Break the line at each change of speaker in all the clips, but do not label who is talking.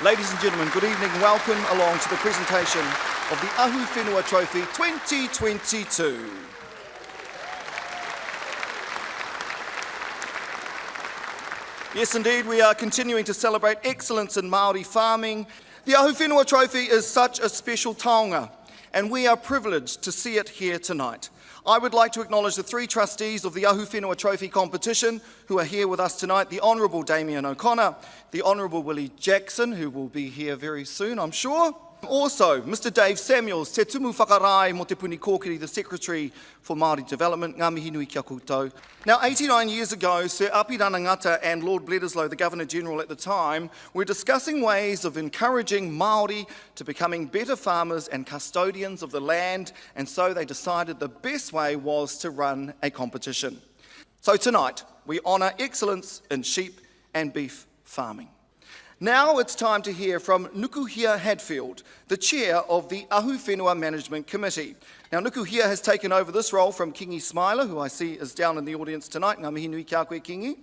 Ladies and gentlemen, good evening and welcome along to the presentation of the Ahuwhenua Trophy 2022. Yes, indeed, we are continuing to celebrate excellence in Māori farming. The Ahuwhenua Trophy is such a special taonga, and we are privileged to see it here tonight. I would like to acknowledge the three trustees of the Ahuwhenua Trophy competition who are here with us tonight, the Honourable Damien O'Connor, the Honourable Willie Jackson, who will be here very soon, I'm sure. Also, Mr Dave Samuels, Te Tumu Whakarai mo te Puni Kōkiri, the Secretary for Māori Development, ngā mihi nui kia koutou. Now, 89 years ago, Sir Apirana Ngata and Lord Bledisloe, the Governor-General at the time, were discussing ways of encouraging Māori to becoming better farmers and custodians of the land, and so they decided the best way was to run a competition. So tonight, we honour excellence in sheep and beef farming. Now it's time to hear from Nukuhia Hadfield, the chair of the Ahuwhenua Management Committee. Now, Nukuhia has taken over this role from Kingi Smiler, who I see is down in the audience tonight. Ngā mihi nui kia koe, Kingi.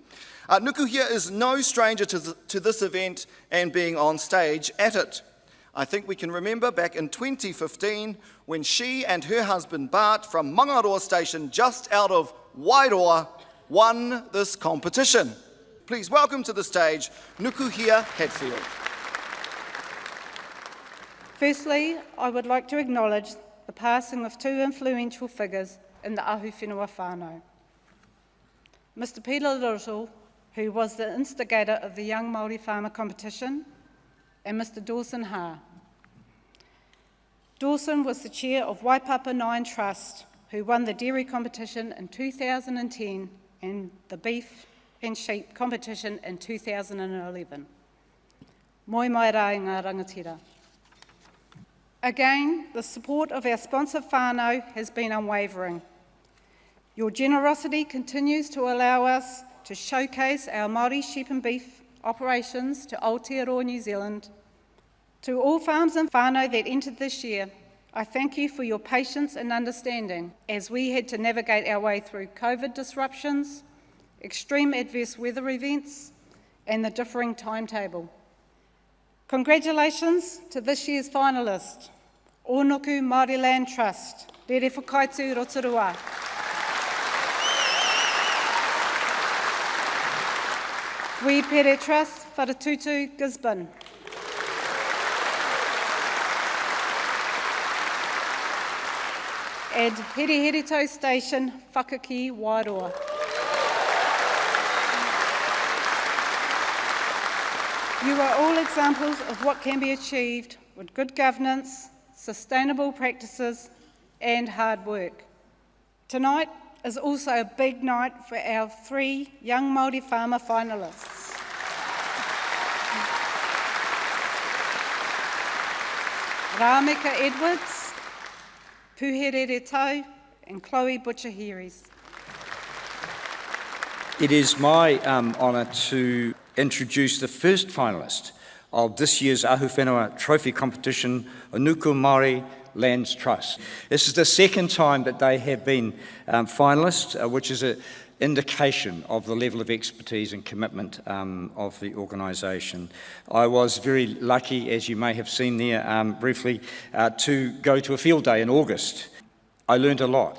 Nukuhia is no stranger to this event and being on stage at it. I think we can remember back in 2015 when she and her husband Bart from Mangaroa Station, just out of Wairoa, won this competition. Please welcome to the stage Nukuhia Hadfield.
Firstly, I would like to acknowledge the passing of two influential figures in the Ahuwhenua whānau. Mr Peter Little, who was the instigator of the Young Māori Farmer competition, and Mr Dawson Ha. Dawson was the chair of Waipapa 9 Trust, who won the dairy competition in 2010 and the beef and sheep competition in 2011. Moi mai rā i ngā rangatira. Again, the support of our sponsor whānau has been unwavering. Your generosity continues to allow us to showcase our Māori sheep and beef operations to Aotearoa, New Zealand. To all farms and whānau that entered this year, I thank you for your patience and understanding as we had to navigate our way through COVID disruptions, extreme adverse weather events, and the differing timetable. Congratulations to this year's finalist, Onuku Māori Land Trust, Rere Whakaitu Rotorua. We Pere Trust, Wharatutu, Gisborne. And Hereherito Station, Whakaki, Wairoa. You are all examples of what can be achieved with good governance, sustainable practices, and hard work. Tonight is also a big night for our 3 young Māori farmer finalists. Rāmeka Edwards, Puherere Tau, and Chloe Butcher-Heries.
It is my honour to introduce the first finalist of this year's Ahuwhenua Trophy competition, Onuku Māori Lands Trust. This is the second time that they have been finalists, which is an indication of the level of expertise and commitment of the organisation. I was very lucky, as you may have seen there briefly, to go to a field day in August. I learned a lot.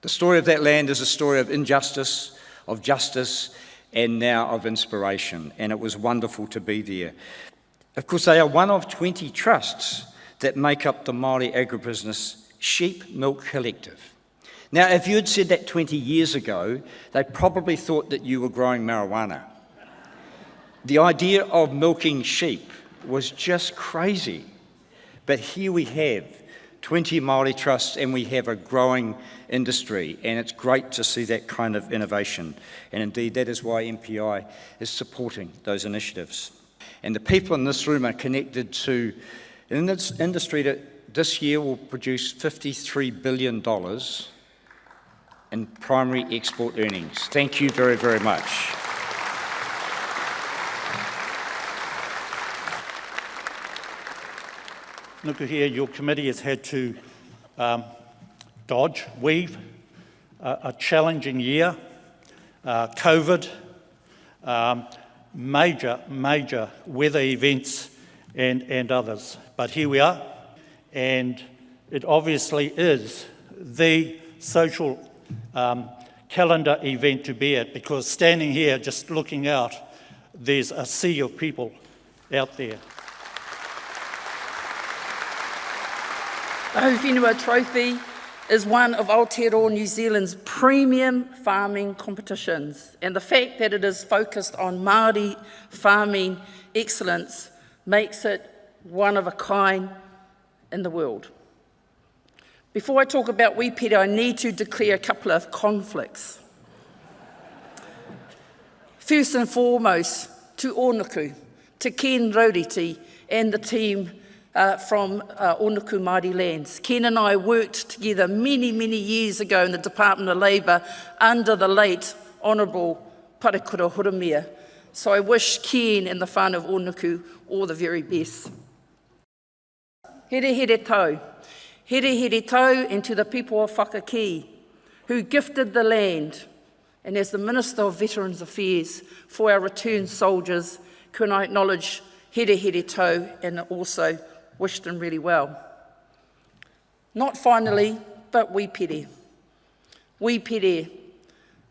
The story of that land is a story of injustice, of justice, and now of inspiration, and it was wonderful to be there. Of course, they are one of 20 trusts that make up the Māori agribusiness Sheep Milk Collective. Now, if you had said that 20 years ago, they probably thought that you were growing marijuana. The idea of milking sheep was just crazy, but here we have 20 Māori trusts and we have a growing industry, and it's great to see that kind of innovation. And indeed, that is why MPI is supporting those initiatives. And the people in this room are connected to an industry that this year will produce $53 billion in primary export earnings. Thank you very, very much.
Nukuhia, your committee has had to weave a challenging year, COVID, major weather events and others. But here we are, and it obviously is the social calendar event to be at, because standing here just looking out, there's a sea of people out there.
The Ahuwhenua Trophy is one of Aotearoa New Zealand's premium farming competitions, and the fact that it is focused on Māori farming excellence makes it one of a kind in the world. Before I talk about wipere, I need to declare a couple of conflicts. First and foremost, to Onuku, to Ken Rauriti and the team from Onuku Māori lands. Ken and I worked together many, many years ago in the Department of Labour under the late Honourable Parekura Horomia. So I wish Ken and the whānau of Onuku all the very best. Here here tau. Here here tau, and to the people of Whakakī who gifted the land. And as the Minister of Veterans Affairs for our returned soldiers, can I acknowledge here here tau and also wish them really well. Not finally, but wipere. Wipere,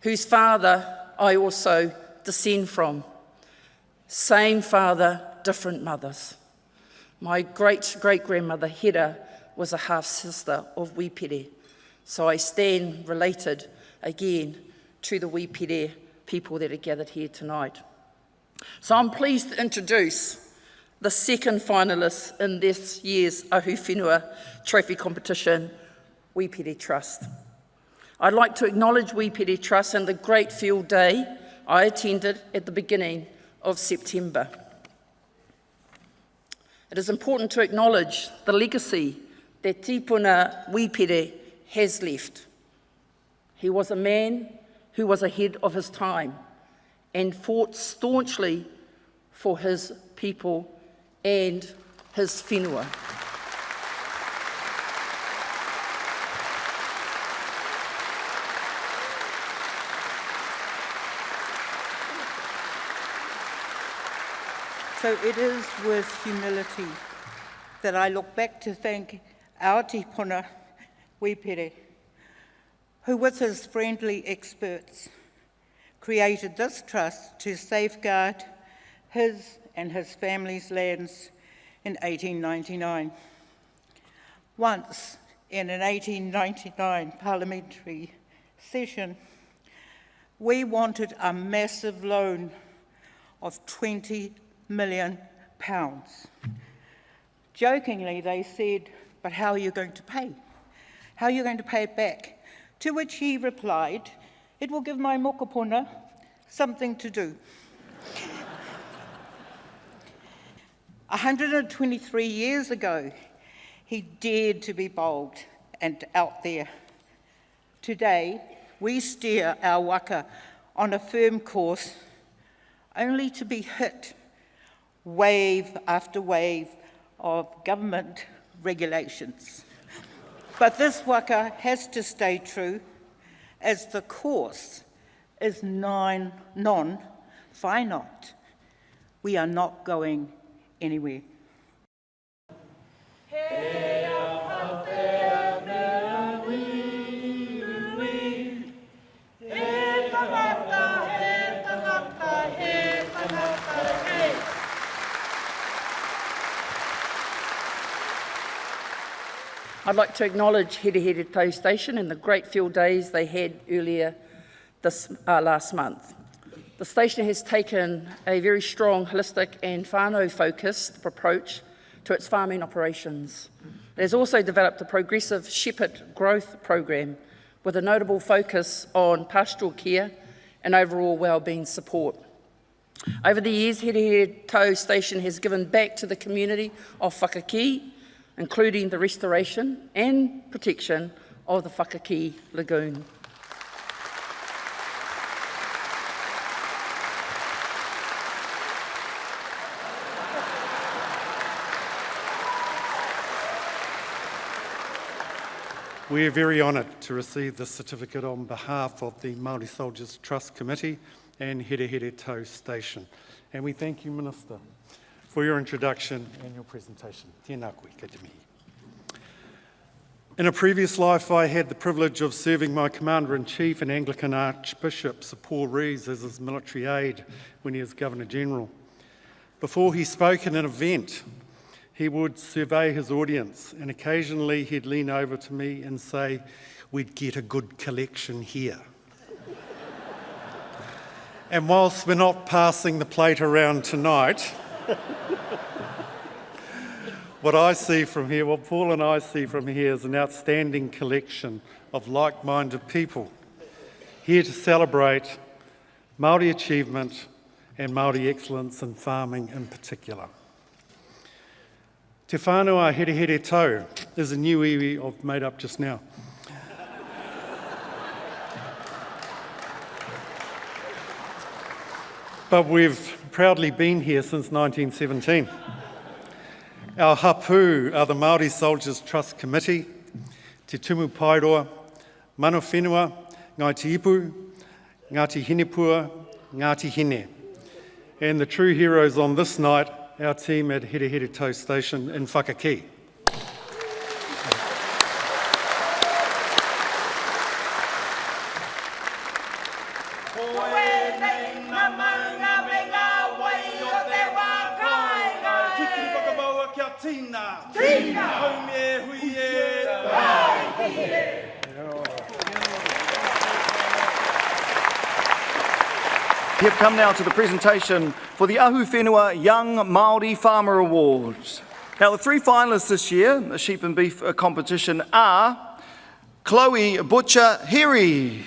whose father I also descend from. Same father, different mothers. My great-great-grandmother, Hera, was a half-sister of wipere, so I stand related again to the wipere people that are gathered here tonight. So I'm pleased to introduce the second finalist in this year's Ahuwhenua Trophy competition, Wipere Trust. I'd like to acknowledge Wipere Trust and the great field day I attended at the beginning of September. It is important to acknowledge the legacy that Tipuna Wipere has left. He was a man who was ahead of his time and fought staunchly for his people and his whenua.
So it is with humility that I look back to thank our tipuna Wipere, who with his friendly experts created this trust to safeguard his and his family's lands in 1899. Once, in an 1899 parliamentary session, we wanted a massive loan of £20 million. Jokingly, they said, "But how are you going to pay? How are you going to pay it back?" To which he replied, "It will give my mokopuna something to do." 123 years ago, he dared to be bold and out there. Today, we steer our waka on a firm course, only to be hit wave after wave of government regulations. But this waka has to stay true, as the course is non-finite. We are not going anywhere.
I'd like to acknowledge Here Here Tau Station and the great field days they had earlier last month. The station has taken a very strong, holistic and whānau-focused approach to its farming operations. It has also developed a progressive shepherd growth program with a notable focus on pastoral care and overall wellbeing support. Over the years, Here Here Tau Station has given back to the community of Whakakī, including the restoration and protection of the Whakakī Lagoon.
We are very honoured to receive this certificate on behalf of the Māori Soldiers Trust Committee and Here Here Tau Station. And we thank you, Minister, for your introduction and your presentation. Tēnā koe, kei te mihi. In a previous life, I had the privilege of serving my Commander-in-Chief and Anglican Archbishop, Sir Paul Rees, as his military aide when he was Governor-General. Before he spoke at an event, he would survey his audience, and occasionally he'd lean over to me and say, "We'd get a good collection here." And whilst we're not passing the plate around tonight, what I see from here, what Paul and I see from here, is an outstanding collection of like-minded people here to celebrate Māori achievement and Māori excellence in farming in particular. Te whānau here here tau is a new iwi I've made up just now. But we've proudly been here since 1917. Our hapu are the Māori Soldiers Trust Committee, Te Tumu Pairoa, Ahuwhenua, Ngāti Ipu, Ngāti Hinepua, Ngāti Hine. And the true heroes on this night, our team at Here Here Tau Station in Whakaki.
We have come now to the presentation for the Ahuwhenua Young Māori Farmer Awards. Now, the three finalists this year, the sheep and beef competition, are Chloe Butcher Herries,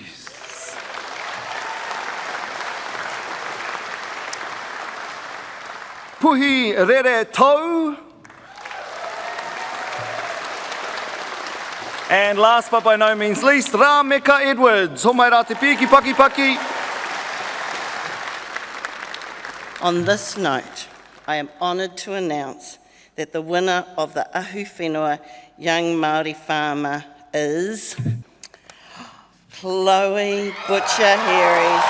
Puhi Rere Tau, and last but by no means least, Rāmeka Edwards. Homai rā te piki paki paki.
On this note, I am honoured to announce that the winner of the Ahuwhenua Young Māori Farmer is Chloe Butcher Herries.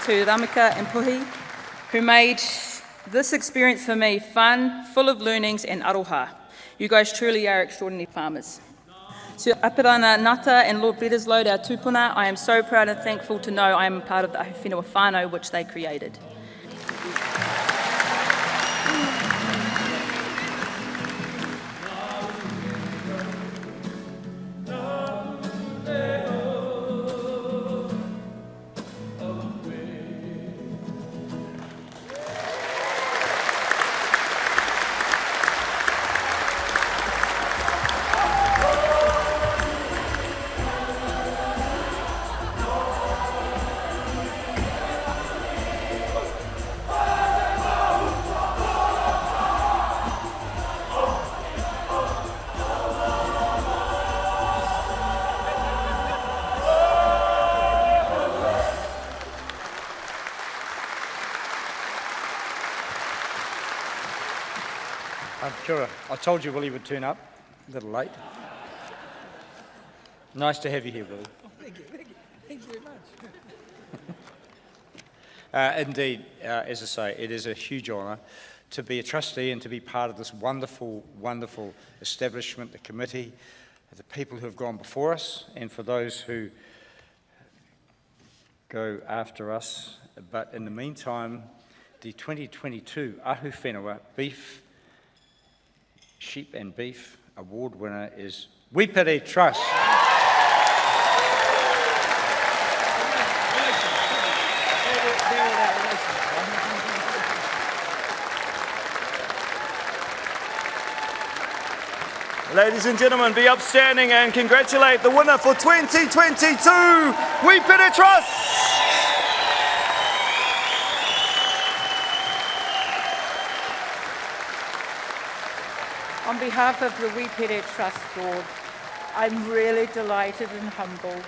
To Rāmeka and Puhi, who made this experience for me fun, full of learnings and aroha. You guys truly are extraordinary farmers. So Apirana Nata and Lord Bledisloe, our tūpuna, I am so proud and thankful to know I am a part of the Ahuwhenua whānau which they created.
Kia ora. I told you Willie would turn up, a little late. Nice to have you here, Willie.
Oh, thank you very much.
Indeed, as I say, it is a huge honour to be a trustee and to be part of this wonderful, wonderful establishment, the committee, the people who have gone before us, and for those who go after us. But in the meantime, the 2022 Ahuwhenua Sheep and Beef Award winner is Wipere Trust.
Ladies and gentlemen, be upstanding and congratulate the winner for 2022, Wipere Trust.
On behalf of the Wipere Trust Board, I'm really delighted and humbled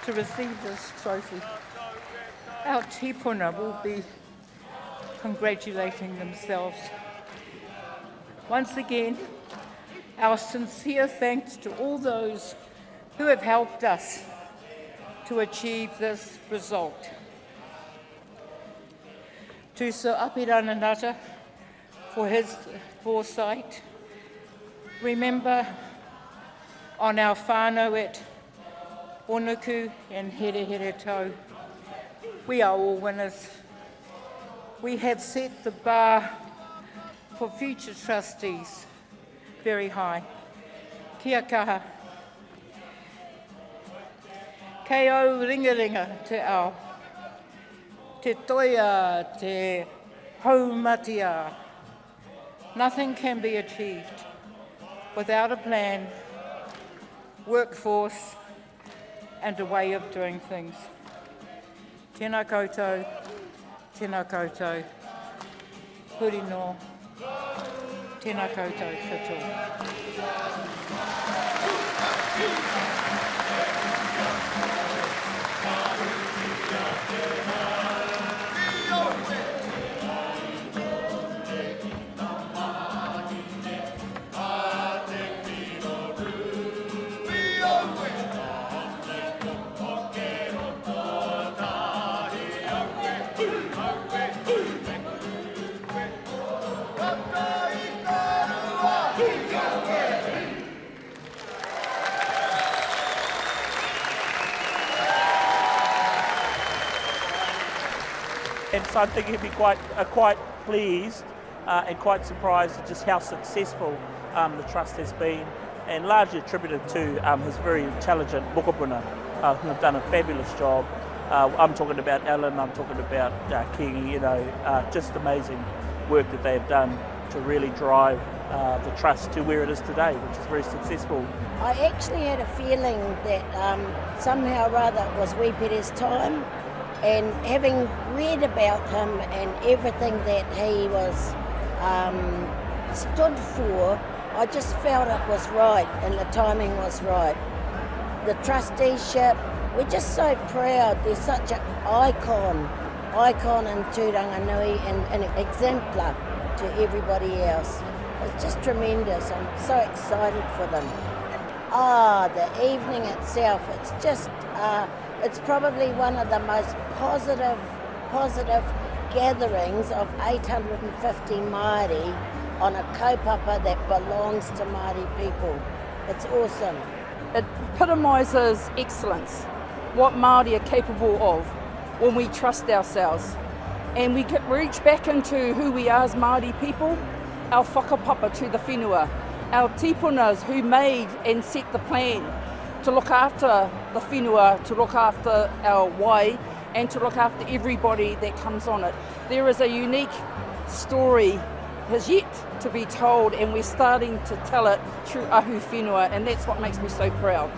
to receive this trophy. Our tipuna will be congratulating themselves. Once again, our sincere thanks to all those who have helped us to achieve this result. To Sir Apirananata for his foresight. Remember on our whānau at Onuku and Here Here Tau, we are all winners. We have set the bar for future trustees very high. Kia kaha. Kei au ringaringa te ao. Te toia, te haumatia. Nothing can be achieved without a plan, workforce, and a way of doing things. Tēnā koutou, tēnā koutou, huri no, tēnā koutou katoa.
And so I think he'd be quite pleased and quite surprised at just how successful the trust has been, and largely attributed to his very intelligent bukapuna who have done a fabulous job. I'm talking about Ellen, I'm talking about Kingi, just amazing work that they have done to really drive the trust to where it is today, which is very successful.
I actually had a feeling that somehow or other it was Wepere's time, and having read about him and everything that he was stood for, I just felt it was right and the timing was right. The trusteeship, we're just so proud. There's such an icon in Tūranganui and an exemplar to everybody else. It's just tremendous. I'm so excited for them. The evening itself, it's just, it's probably one of the most positive gatherings of 850 Māori on a kaupapa that belongs to Māori people. It's awesome.
It epitomises excellence, what Māori are capable of when we trust ourselves. And we reach back into who we are as Māori people, our whakapapa to the whenua, our tipunas who made and set the plan to look after the whenua, to look after our wai, and to look after everybody that comes on it. There is a unique story has yet to be told, and we're starting to tell it through Ahuwhenua, and that's what makes me so proud.